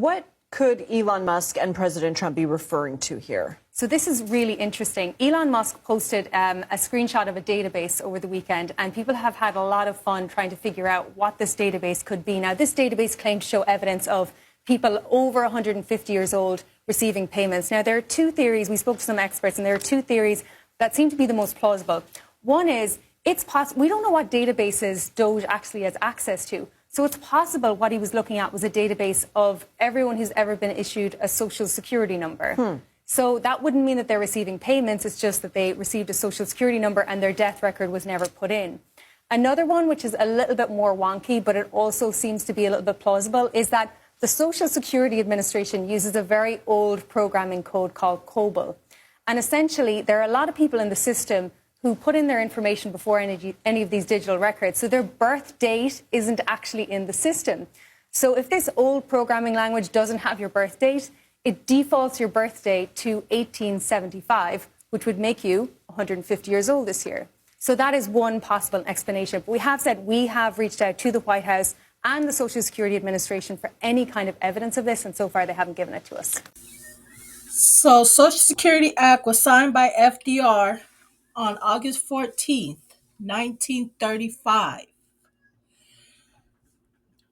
What could Elon Musk and President Trump be referring to here? So this is really interesting. Elon Musk posted a screenshot of a database over the weekend, and people have had a lot of fun trying to figure out what this database could be. Now, this database claimed to show evidence of people over 150 years old receiving payments. Now, there are two theories. We spoke to some experts, and there are two theories that seem to be the most plausible. One is it's possible. We don't know what databases Doge actually has access to. So it's possible what he was looking at was a database of everyone who's ever been issued a social security number. So that wouldn't mean that they're receiving payments. It's just that they received a social security number and their death record was never put in. Another one, which is a little bit more wonky, but it also seems to be a little bit plausible, is that the Social Security Administration uses a very old programming code called COBOL. And essentially, there are a lot of people in the system who put in their information before any of these digital records. So their birth date isn't actually in the system. So if this old programming language doesn't have your birth date, it defaults your birthday to 1875, which would make you 150 years old this year. So that is one possible explanation. But we have said we have reached out to the White House and the Social Security Administration for any kind of evidence of this, and so far they haven't given it to us. So Social Security Act was signed by FDR on August 14th, 1935.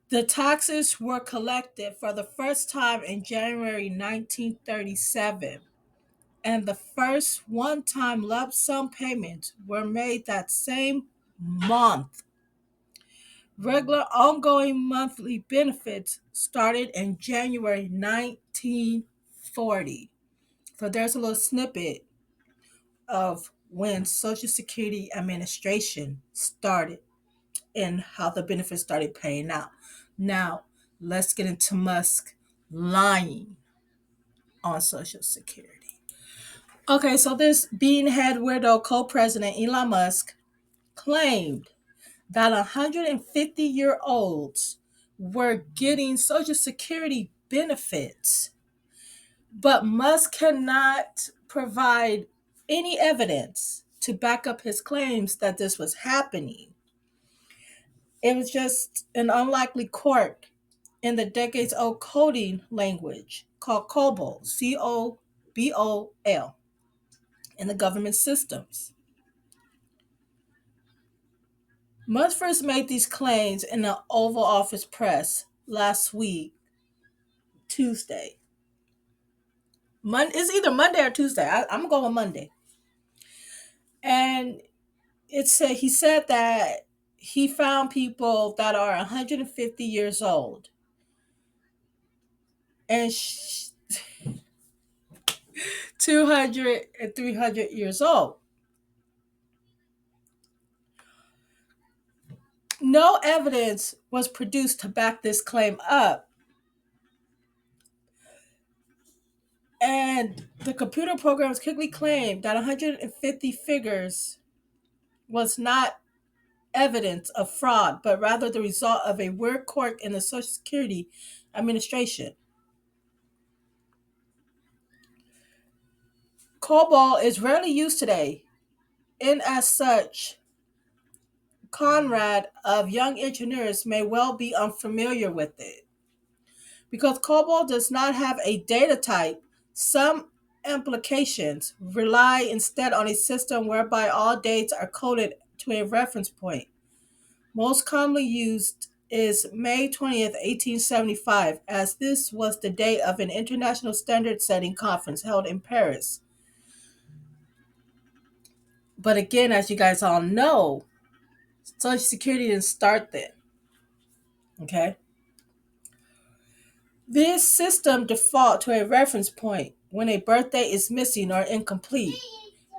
The taxes were collected for the first time in January 1937, and the first one-time lump sum payments were made that same month. Regular ongoing monthly benefits started in January 1940. So there's a little snippet of when Social Security Administration started and how the benefits started paying out. Now, let's get into Musk lying on Social Security. Okay, so this beanhead weirdo co-president Elon Musk claimed that 150-year-olds were getting Social Security benefits, but Musk cannot provide any evidence to back up his claims that this was happening. It was just an unlikely quirk in the decades-old coding language called COBOL, COBOL, in the government systems. Musk first made these claims in the Oval Office press last week, Tuesday. It's either Monday or Tuesday. I'm going with Monday. And he said that he found people that are 150 years old and 200 and 300 years old. No evidence was produced to back this claim up. And the computer programs quickly claimed that 150 figures was not evidence of fraud, but rather the result of a weird quirk in the Social Security Administration. COBOL is rarely used today, and as such, Conrad of Young Engineers may well be unfamiliar with it. Because COBOL does not have a data type, some applications rely instead on a system whereby all dates are coded to a reference point. Most commonly used is May 20th, 1875, as this was the date of an international standard-setting conference held in Paris. But again, as you guys all know, Social Security didn't start then. Okay? This system defaults to a reference point when a birthday is missing or incomplete,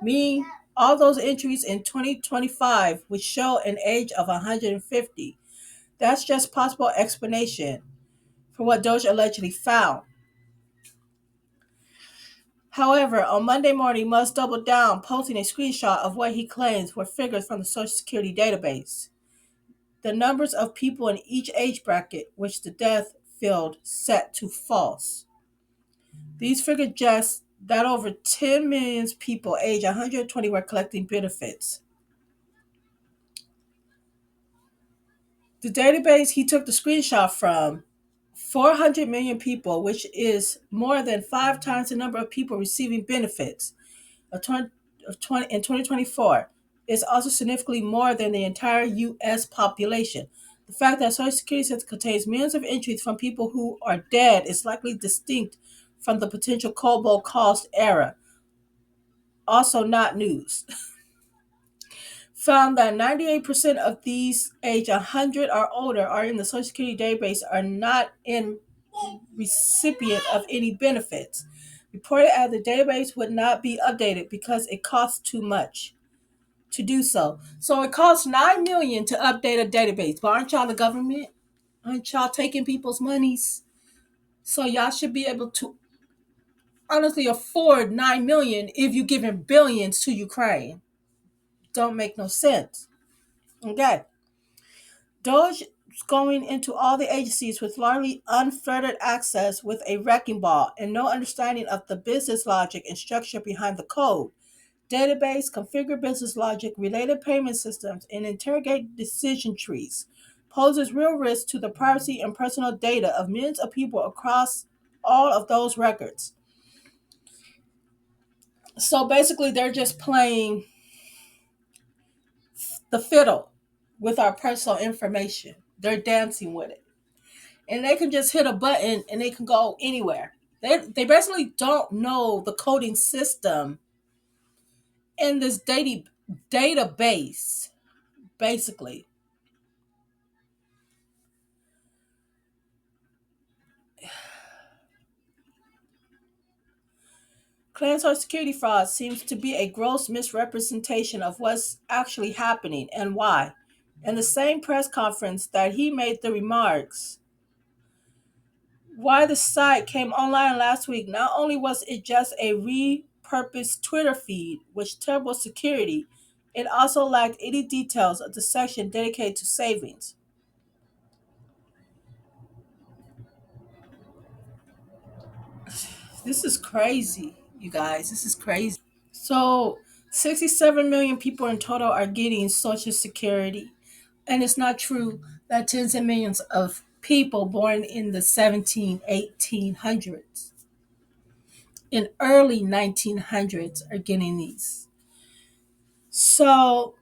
meaning all those entries in 2025 would show an age of 150. That's just possible explanation for what Doge allegedly found. However, on Monday morning, Musk doubled down, posting a screenshot of what he claims were figures from the Social Security database. The numbers of people in each age bracket, which the death field set to false. These figures suggest that over 10 million people age 120 were collecting benefits. The database he took the screenshot from 400 million people, which is more than 5 times the number of people receiving benefits of 20, in 2024, is also significantly more than the entire U.S. population. The fact that Social Security system contains millions of entries from people who are dead is likely distinct from the potential COBOL cost era. Also, not news. Found that 98% of these age 100 or older are in the Social Security database are not in recipient of any benefits. Reported as the database would not be updated because it costs too much to do so. So it costs $9 million to update a database. But aren't y'all the government? Aren't y'all taking people's monies? So y'all should be able to honestly afford $9 million if you're giving billions to Ukraine. Don't make no sense. Okay. Doge going into all the agencies with largely unfettered access with a wrecking ball and no understanding of the business logic and structure behind the code. Database, configure business logic, related payment systems, and interrogate decision trees poses real risk to the privacy and personal data of millions of people across all of those records. So basically, they're just playing the fiddle with our personal information. They're dancing with it. And they can just hit a button and they can go anywhere. They basically don't know the coding system in this database, basically. Claims Social security fraud seems to be a gross misrepresentation of what's actually happening and why. In the same press conference that he made the remarks, why the site came online last week, not only was it just a repurposed Twitter feed with terrible security, it also lacked any details of the section dedicated to savings. This is crazy, you guys. This is crazy. So, 67 million people in total are getting Social Security. And it's not true that tens of millions of people born in the 1800s, in early 1900s, are getting these. So,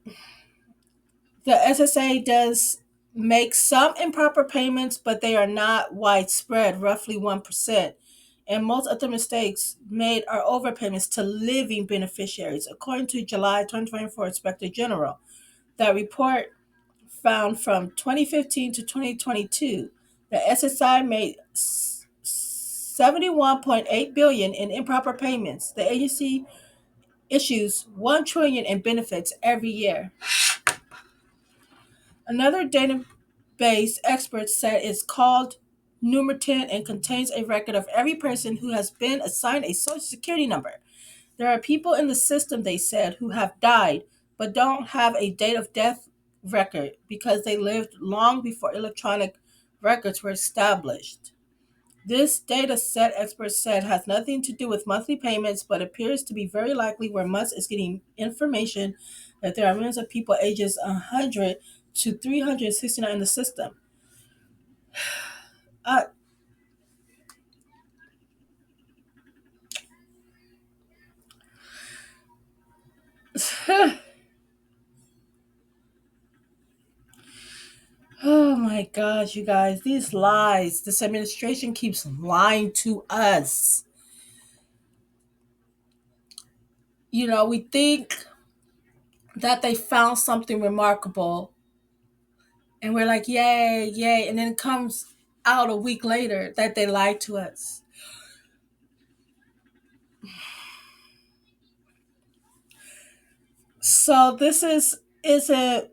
the SSA does make some improper payments, but they are not widespread, roughly 1%. And most of the mistakes made are overpayments to living beneficiaries, according to July 2024 Inspector General. That report found from 2015 to 2022, the SSI made 71.8 billion in improper payments. The agency issues 1 trillion in benefits every year. Another database expert said it's called Numerton and contains a record of every person who has been assigned a social security number. There are people in the system, they said, who have died but don't have a date of death record because they lived long before electronic records were established. This data set, experts said, has nothing to do with monthly payments, but appears to be very likely where Musk is getting information that there are millions of people ages 100 to 369 in the system. Uh, oh my gosh, you guys, these lies. This administration keeps lying to us. We think that they found something remarkable and we're like, yay, yay. And then it comes out a week later that they lied to us. So this isn't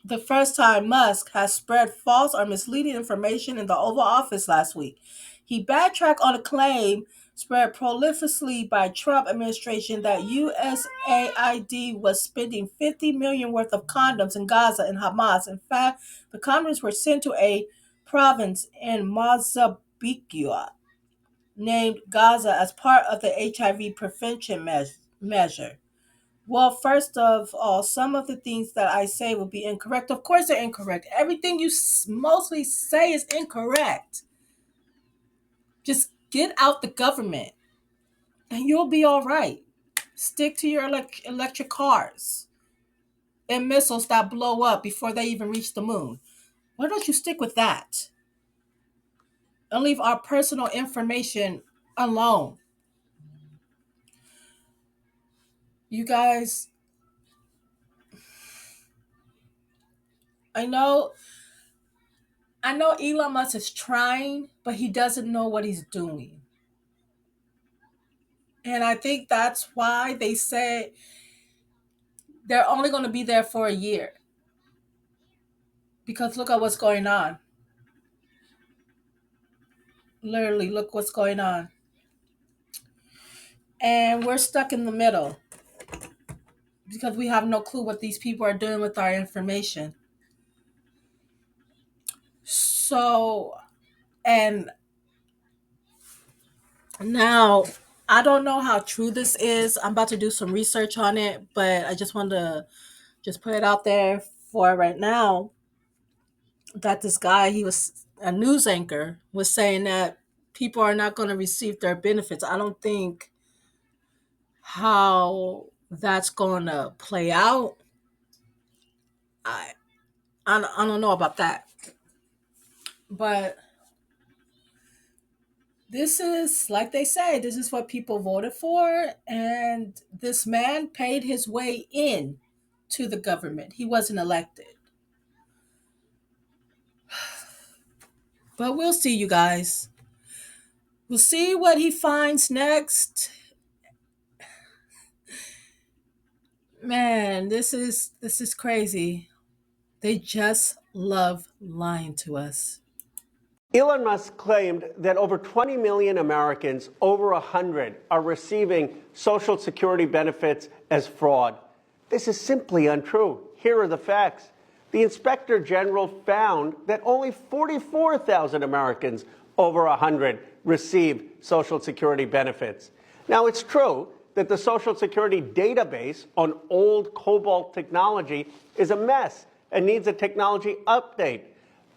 the first time Musk has spread false or misleading information in the Oval Office last week. He backtracked on a claim spread prolifically by Trump administration that USAID was spending 50 million worth of condoms in Gaza and Hamas. In fact, the condoms were sent to a province in Mozambique named Gaza as part of the HIV prevention measure. Well, first of all, some of the things that I say will be incorrect. Of course, they're incorrect. Everything you mostly say is incorrect. Just get out the government and you'll be all right. Stick to your electric cars and missiles that blow up before they even reach the moon. Why don't you stick with that and leave our personal information alone? You guys, I know I know Elon Musk is trying, but he doesn't know what he's doing. And I think that's why they say they're only going to be there for a year. Because look at what's going on. Literally, look what's going on. And we're stuck in the middle because we have no clue what these people are doing with our information. So, and now I don't know how true this is. I'm about to do some research on it, but I just wanted to just put it out there for right now that this guy, he was a news anchor, was saying that people are not going to receive their benefits. I don't think how that's going to play out. I, I don't know about that. But this is, like they say, this is what people voted for. And this man paid his way in to the government. He wasn't elected. But we'll see, you guys. We'll see what he finds next. Man, this is crazy. They just love lying to us. Elon Musk claimed that over 20 million Americans, over 100, are receiving Social Security benefits as fraud. This is simply untrue. Here are the facts. The Inspector General found that only 44,000 Americans over 100 receive Social Security benefits. Now, it's true that the Social Security database on old COBOL technology is a mess and needs a technology update.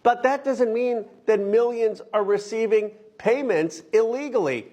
But that doesn't mean that millions are receiving payments illegally.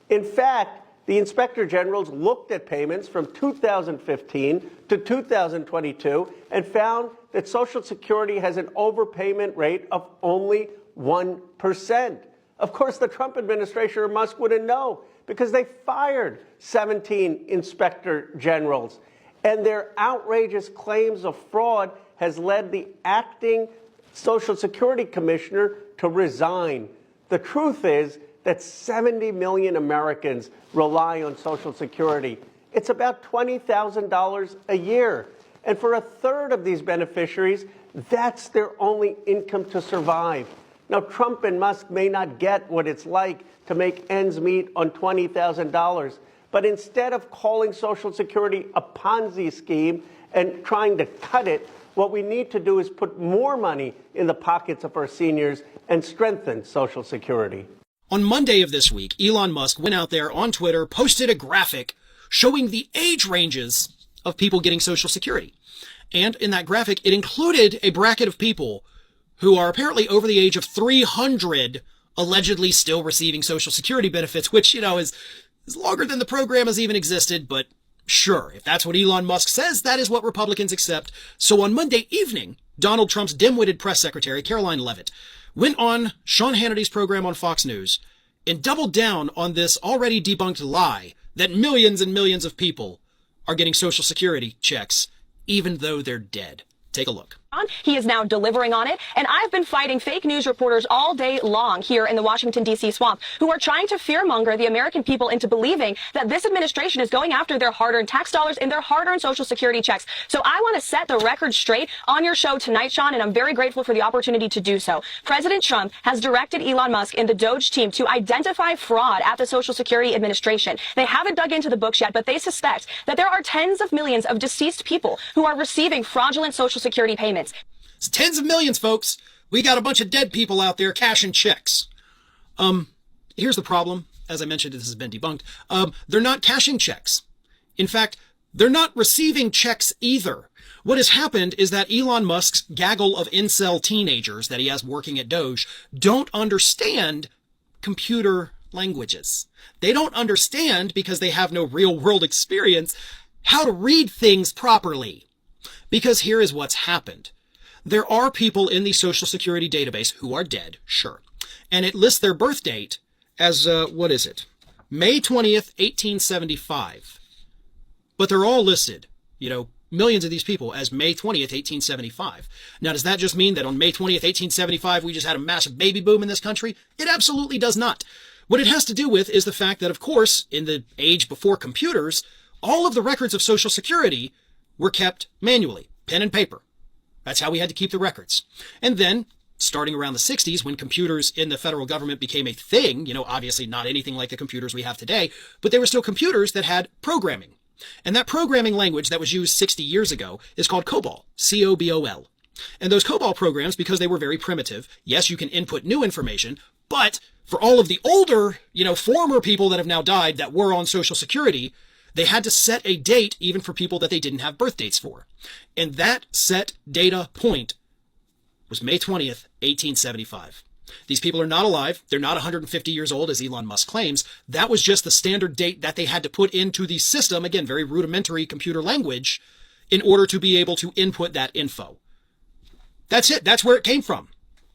In fact, the Inspector General's looked at payments from 2015 to 2022 and found that Social Security has an overpayment rate of only 1%. Of course, the Trump administration or Musk wouldn't know because they fired 17 Inspector Generals. And their outrageous claims of fraud has led the acting Social Security Commissioner to resign. The truth is that 70 million Americans rely on Social Security. It's about $20,000 a year. And for a third of these beneficiaries, that's their only income to survive. Now, Trump and Musk may not get what it's like to make ends meet on $20,000, but instead of calling Social Security a Ponzi scheme and trying to cut it, what we need to do is put more money in the pockets of our seniors and strengthen Social Security. On Monday of this week, Elon Musk went out there on Twitter, posted a graphic showing the age ranges of people getting Social Security. And in that graphic, it included a bracket of people who are apparently over the age of 300, allegedly still receiving Social Security benefits, which, is longer than the program has even existed, but sure, if that's what Elon Musk says, that is what Republicans accept. So on Monday evening, Donald Trump's dim-witted press secretary, Caroline Leavitt, went on Sean Hannity's program on Fox News and doubled down on this already debunked lie that millions and millions of people are getting Social Security checks, even though they're dead. Take a look. He is now delivering on it, and I've been fighting fake news reporters all day long here in the Washington, D.C. swamp who are trying to fearmonger the American people into believing that this administration is going after their hard-earned tax dollars and their hard-earned Social Security checks. So I want to set the record straight on your show tonight, Sean, and I'm very grateful for the opportunity to do so. President Trump has directed Elon Musk and the Doge team to identify fraud at the Social Security Administration. They haven't dug into the books yet, but they suspect that there are tens of millions of deceased people who are receiving fraudulent Social Security payments. It's tens of millions, folks. We got a bunch of dead people out there cashing checks. Here's the problem. As I mentioned, this has been debunked. They're not cashing checks. In fact, They're not receiving checks either. What has happened is that Elon Musk's gaggle of incel teenagers that he has working at Doge don't understand computer languages. They don't understand, because they have no real world experience, how to read things properly. Because here is what's happened. There are people in the Social Security database who are dead, sure. And it lists their birth date as, what is it? May 20th, 1875. But they're all listed, millions of these people, as May 20th, 1875. Now, does that just mean that on May 20th, 1875, we just had a massive baby boom in this country? It absolutely does not. What it has to do with is the fact that, of course, in the age before computers, all of the records of Social Security were kept manually, pen and paper. That's how we had to keep the records. And then, starting around the 60s, when computers in the federal government became a thing, obviously not anything like the computers we have today, but they were still computers that had programming. And that programming language that was used 60 years ago is called COBOL, C-O-B-O-L. And those COBOL programs, because they were very primitive, yes, you can input new information, but for all of the older, former people that have now died that were on Social Security, they had to set a date even for people that they didn't have birth dates for. And that set data point was May 20th, 1875. These people are not alive. They're not 150 years old, as Elon Musk claims. That was just the standard date that they had to put into the system, again, very rudimentary computer language, in order to be able to input that info. That's it. That's where it came from.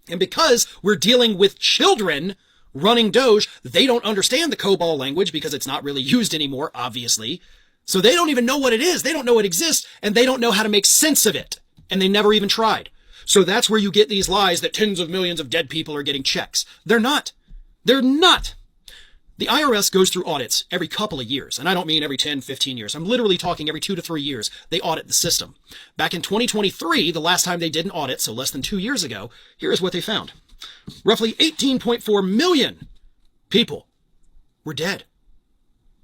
And because we're dealing with children running Doge, they don't understand the COBOL language because it's not really used anymore, obviously. So they don't even know what it is. They don't know it exists, and they don't know how to make sense of it. And they never even tried. So that's where you get these lies that tens of millions of dead people are getting checks. They're not. They're not. The IRS goes through audits every couple of years. And I don't mean every 10, 15 years. I'm literally talking every 2 to 3 years. They audit the system. Back in 2023, the last time they did an audit, so less than 2 years ago, here is what they found. Roughly 18.4 million people were dead.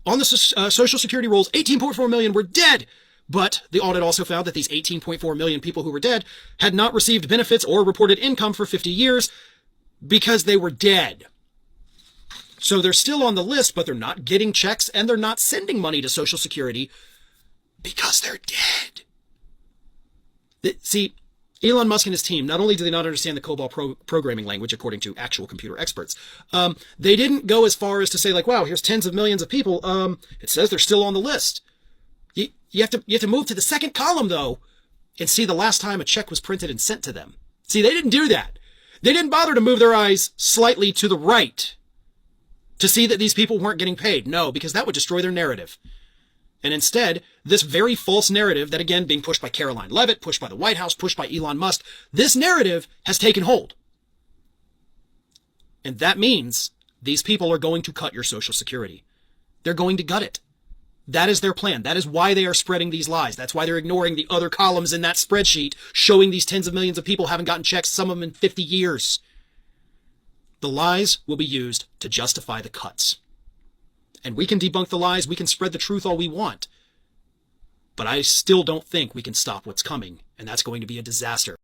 On the Social Security rolls, 18.4 million were dead. But the audit also found that these 18.4 million people who were dead had not received benefits or reported income for 50 years because they were dead. So they're still on the list, but they're not getting checks and they're not sending money to Social Security because they're dead. See, Elon Musk and his team, not only do they not understand the COBOL programming language, according to actual computer experts, they didn't go as far as to say, like, wow, here's tens of millions of people. It says they're still on the list. You have to move to the second column, though, and see the last time a check was printed and sent to them. See, they didn't do that. They didn't bother to move their eyes slightly to the right to see that these people weren't getting paid. No, because that would destroy their narrative. And instead, this very false narrative that, again, being pushed by Caroline Leavitt, pushed by the White House, pushed by Elon Musk, this narrative has taken hold. And that means these people are going to cut your Social Security. They're going to gut it. That is their plan. That is why they are spreading these lies. That's why they're ignoring the other columns in that spreadsheet showing these tens of millions of people haven't gotten checks, some of them in 50 years. The lies will be used to justify the cuts. And we can debunk the lies. We can spread the truth all we want. But I still don't think we can stop what's coming. And that's going to be a disaster.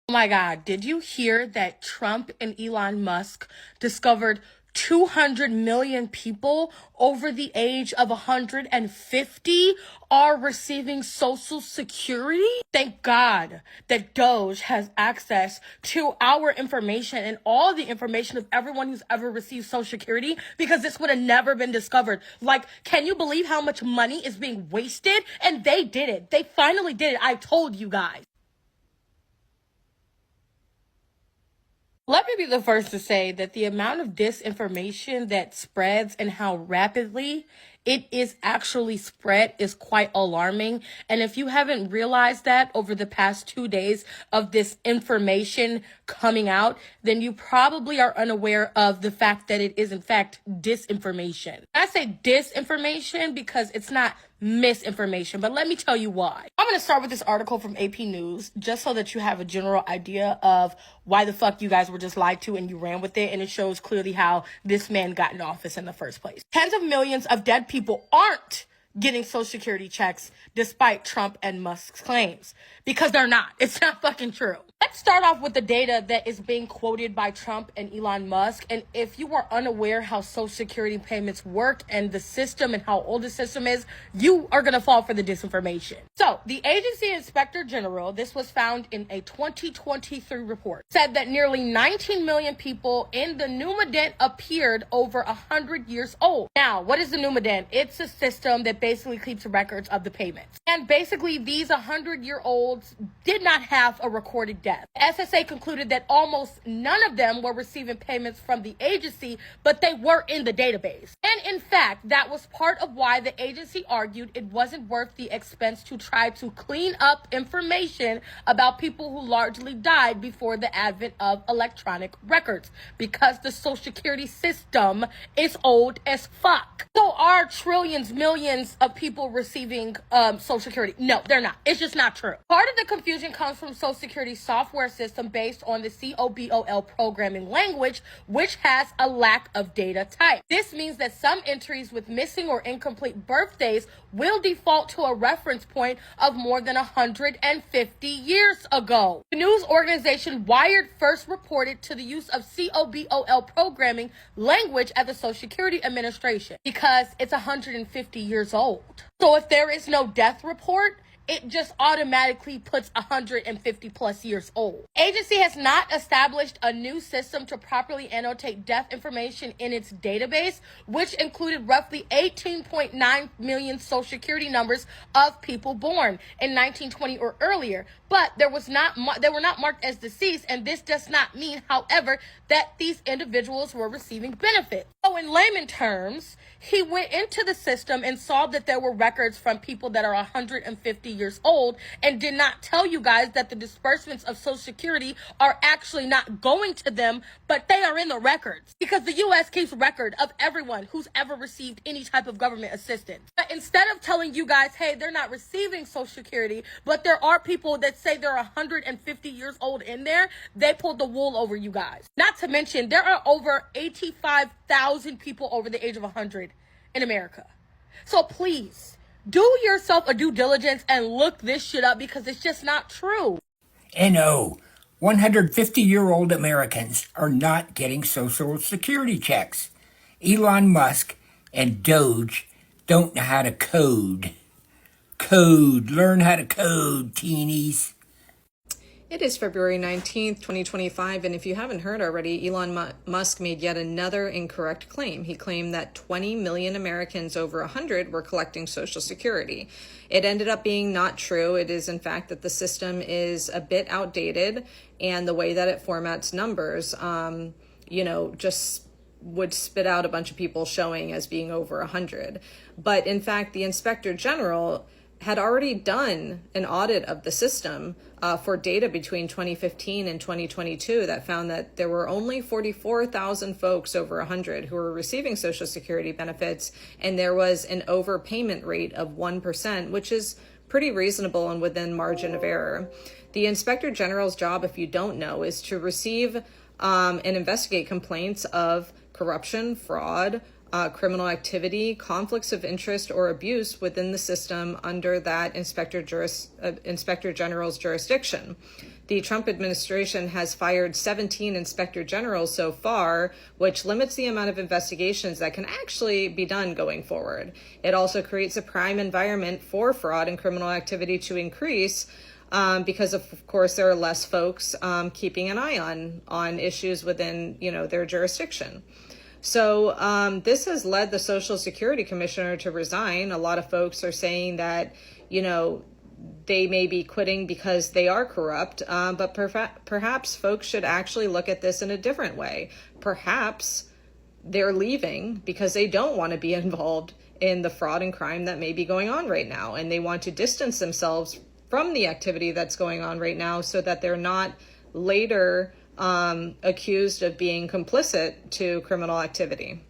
Oh my God, did you hear that Trump and Elon Musk discovered 200 million people over the age of 150 are receiving Social Security? Thank God that Doge has access to our information and all the information of everyone who's ever received Social Security, because this would have never been discovered. Like, can you believe how much money is being wasted? And they did it. They finally did it. I told you guys. Let me be the first to say that the amount of disinformation that spreads and how rapidly it is actually spread is quite alarming. And if you haven't realized that over the past 2 days of this information coming out, then you probably are unaware of the fact that it is in fact disinformation. I say disinformation because it's not misinformation, but let me tell you why. I'm going to start with this article from AP News just so that you have a general idea of why the fuck you guys were just lied to and you ran with it, and it shows clearly how this man got in office in the first place. Tens of millions of dead people aren't getting Social Security checks despite Trump and Musk's claims, because they're not. It's not fucking true. Let's start off with the data that is being quoted by Trump and Elon Musk. And if you are unaware how Social Security payments work and the system and how old the system is, you are going to fall for the disinformation. So the agency inspector general, this was found in a 2023 report, said that nearly 19 million people in the Numadent appeared over 100 years old. Now, what is the Numadent? It's a system that basically keeps records of the payments. And basically these 100-year-olds did not have a recorded death. SSA concluded that almost none of them were receiving payments from the agency, but they were in the database. And in fact, that was part of why the agency argued it wasn't worth the expense to try to clean up information about people who largely died before the advent of electronic records, because the Social Security system is old as fuck. So are trillions, millions of people receiving Social Security? No, they're not. It's just not true. Part of the confusion comes from Social Security's software system based on the COBOL programming language, which has a lack of data type. This means that some entries with missing or incomplete birthdays will default to a reference point of more than 150 years ago. The news organization Wired first reported to the use of COBOL programming language at the Social Security Administration because it's 150 years old. So if there is no death report, it just automatically puts 150 plus years old. Agency has not established a new system to properly annotate death information in its database, which included roughly 18.9 million Social Security numbers of people born in 1920 or earlier. But they were not marked as deceased, and this does not mean, however, that these individuals were receiving benefits. So in layman terms, he went into the system and saw that there were records from people that are 150 years old and did not tell you guys that the disbursements of Social Security are actually not going to them, but they are in the records because the U.S. keeps record of everyone who's ever received any type of government assistance. But instead of telling you guys, hey, they're not receiving Social Security, but there are people that say they're 150 years old in there, they pulled the wool over you guys. Not to mention, there are over 85,000 people over the age of 100 in America. So please, do yourself a due diligence and look this shit up because it's just not true. No, 150-year-old Americans are not getting Social Security checks. Elon Musk and Doge don't know how to code. Learn how to code, teenies. It is February 19th, 2025, and if you haven't heard already, Elon Musk made yet another incorrect claim. He claimed that 20 million Americans over 100 were collecting Social Security. It ended up being not true. It is, in fact, that the system is a bit outdated, and the way that it formats numbers, just would spit out a bunch of people showing as being over 100. But in fact, the Inspector General had already done an audit of the system for data between 2015 and 2022 that found that there were only 44,000 folks over 100 who were receiving Social Security benefits, and there was an overpayment rate of 1%, which is pretty reasonable and within margin of error. The Inspector General's job, if you don't know, is to receive and investigate complaints of corruption, fraud, criminal activity, conflicts of interest, or abuse within the system under that Inspector General's jurisdiction. The Trump administration has fired 17 Inspector Generals so far, which limits the amount of investigations that can actually be done going forward. It also creates a prime environment for fraud and criminal activity to increase because, of course, there are less folks keeping an eye on issues within, their jurisdiction. So this has led the Social Security Commissioner to resign. A lot of folks are saying that, they may be quitting because they are corrupt, but perhaps folks should actually look at this in a different way. Perhaps they're leaving because they don't want to be involved in the fraud and crime that may be going on right now, and they want to distance themselves from the activity that's going on right now so that they're not later accused of being complicit to criminal activity.